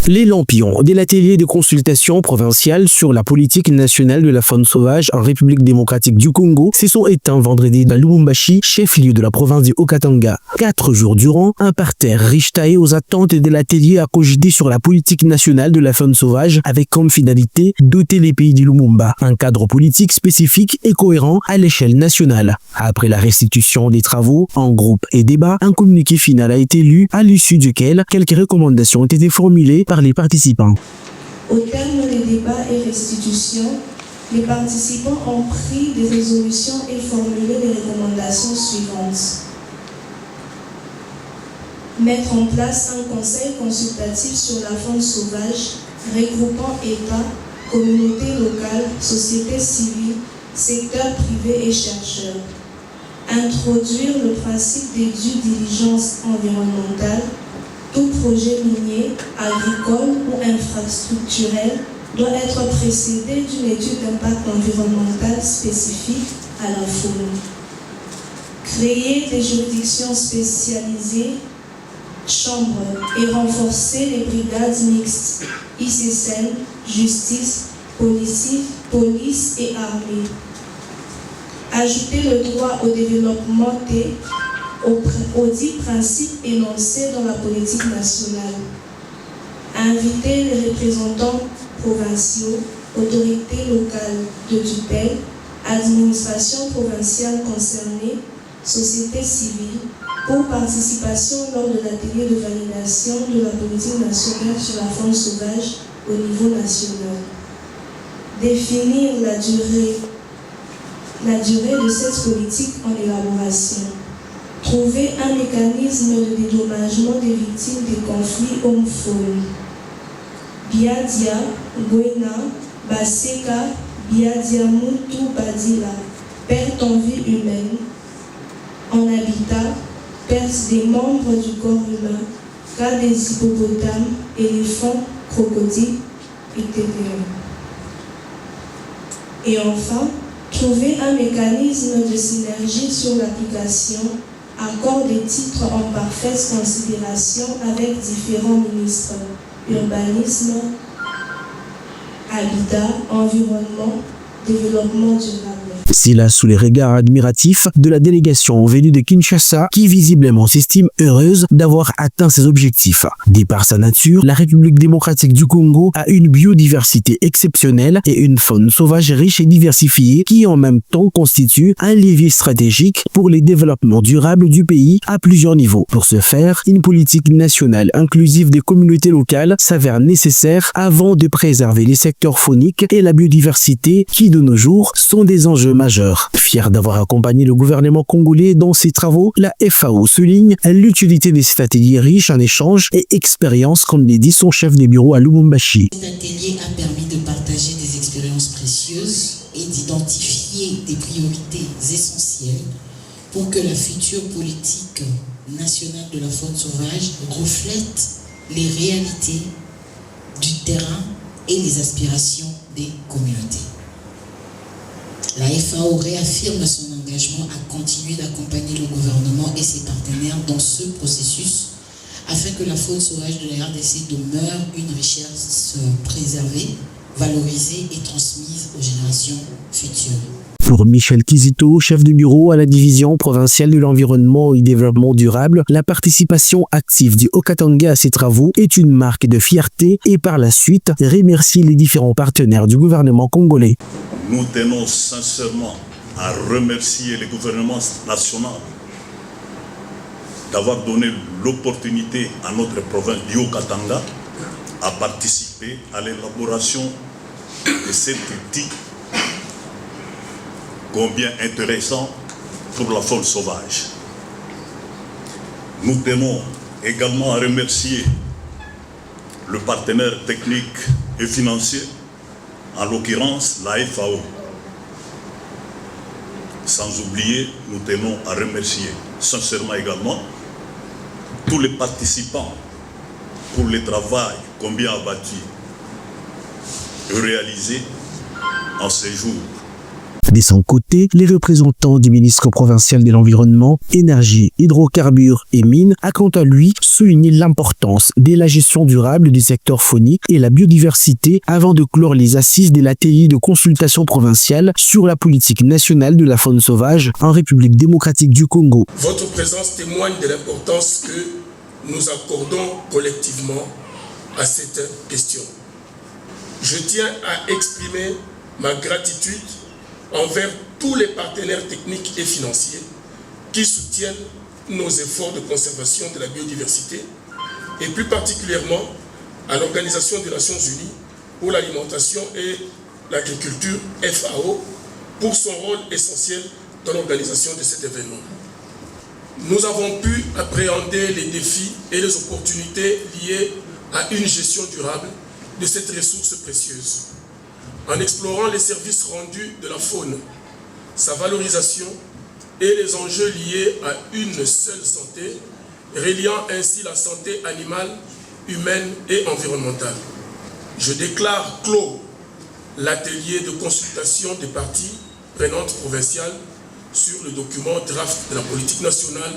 Les lampions de l'atelier de consultation provinciale sur la politique nationale de la faune sauvage en République démocratique du Congo se sont éteints vendredi dans Lubumbashi, chef-lieu de la province du Haut-Katanga. 4 jours durant, un parterre riche taillé aux attentes de l'atelier a cogité sur la politique nationale de la faune sauvage avec comme finalité doter les pays du Lumumba, un cadre politique spécifique et cohérent à l'échelle nationale. Après la restitution des travaux en groupe et débat, un communiqué final a été lu à l'issue duquel quelques recommandations ont été formulées par les participants. Au terme des débats et restitutions, les participants ont pris des résolutions et formulé les recommandations suivantes. Mettre en place un conseil consultatif sur la faune sauvage, regroupant États, communautés locales, sociétés civiles, secteurs privés et chercheurs. Introduire le principe des due diligence environnementale. Tout projet minier, agricole ou infrastructurel doit être précédé d'une étude d'impact environnemental spécifique à la faune. Créer des juridictions spécialisées, chambres et renforcer les brigades mixtes, ICSN, justice, police et armée. Ajouter le droit au développement aux 10 principes énoncés dans la politique nationale. Inviter les représentants provinciaux, autorités locales de tutelle, administration provinciale concernée, société civile, pour participation lors de l'atelier de validation de la politique nationale sur la faune sauvage au niveau national. Définir la durée de cette politique en élaboration. Trouver un mécanisme de dédommagement des victimes des conflits homme-faune. Biadia, Gwena, Baseka, Biadia Moutou Badila, perte en vie humaine. En habitat, perte des membres du corps humain, cas des hippopotames, éléphants, crocodiles, etc. Et enfin, trouver un mécanisme de synergie sur l'application, accord des titres en parfaite considération avec différents ministres, urbanisme, habitat, environnement, développement durable. C'est là sous les regards admiratifs de la délégation venue de Kinshasa qui visiblement s'estime heureuse d'avoir atteint ses objectifs. De par sa nature, la République démocratique du Congo a une biodiversité exceptionnelle et une faune sauvage riche et diversifiée qui en même temps constitue un levier stratégique pour les développements durables du pays à plusieurs niveaux. Pour ce faire, une politique nationale inclusive des communautés locales s'avère nécessaire avant de préserver les secteurs fauniques et la biodiversité qui de nos jours sont des enjeux majeur. Fier d'avoir accompagné le gouvernement congolais dans ses travaux, la FAO souligne l'utilité de cet atelier riche en échanges et expériences, comme l'a dit son chef de bureau à Lubumbashi. Cet atelier a permis de partager des expériences précieuses et d'identifier des priorités essentielles pour que la future politique nationale de la faune sauvage reflète les réalités du terrain et les aspirations des communautés. La FAO réaffirme son engagement à continuer d'accompagner le gouvernement et ses partenaires dans ce processus afin que la faune sauvage de la RDC demeure une richesse préservée, valorisée et transmise aux générations futures. Pour Michel Kizito, chef de bureau à la division provinciale de l'environnement et développement durable, la participation active du Haut-Katanga à ces travaux est une marque de fierté et par la suite remercier les différents partenaires du gouvernement congolais. Nous tenons sincèrement à remercier le gouvernement national d'avoir donné l'opportunité à notre province du Haut-Katanga à participer à l'élaboration de cet outil combien intéressant pour la faune sauvage. Nous tenons également à remercier le partenaire technique et financier, en l'occurrence la FAO. Sans oublier, nous tenons à remercier sincèrement également tous les participants pour le travail combien abattu et réalisé en ces jours De son côté, les représentants du ministre provincial de l'Environnement, Énergie, Hydrocarbures et Mines a quant à lui souligné l'importance de la gestion durable du secteur faunique et la biodiversité avant de clore les assises de l'atelier de consultation provinciale sur la politique nationale de la faune sauvage en République démocratique du Congo. Votre présence témoigne de l'importance que nous accordons collectivement à cette question. Je tiens à exprimer ma gratitude envers tous les partenaires techniques et financiers qui soutiennent nos efforts de conservation de la biodiversité et plus particulièrement à l'Organisation des Nations Unies pour l'alimentation et l'agriculture, FAO, pour son rôle essentiel dans l'organisation de cet événement. Nous avons pu appréhender les défis et les opportunités liées à une gestion durable de cette ressource précieuse, en explorant les services rendus de la faune, sa valorisation et les enjeux liés à une seule santé, reliant ainsi la santé animale, humaine et environnementale. Je déclare clos l'atelier de consultation des parties prenantes provinciales sur le document draft de la politique nationale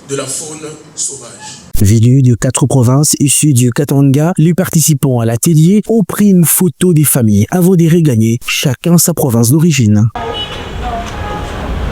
de la faune sauvage. Venus de 4 provinces issues du Katanga, les participants à l'atelier ont pris une photo des familles avant de regagner chacun sa province d'origine.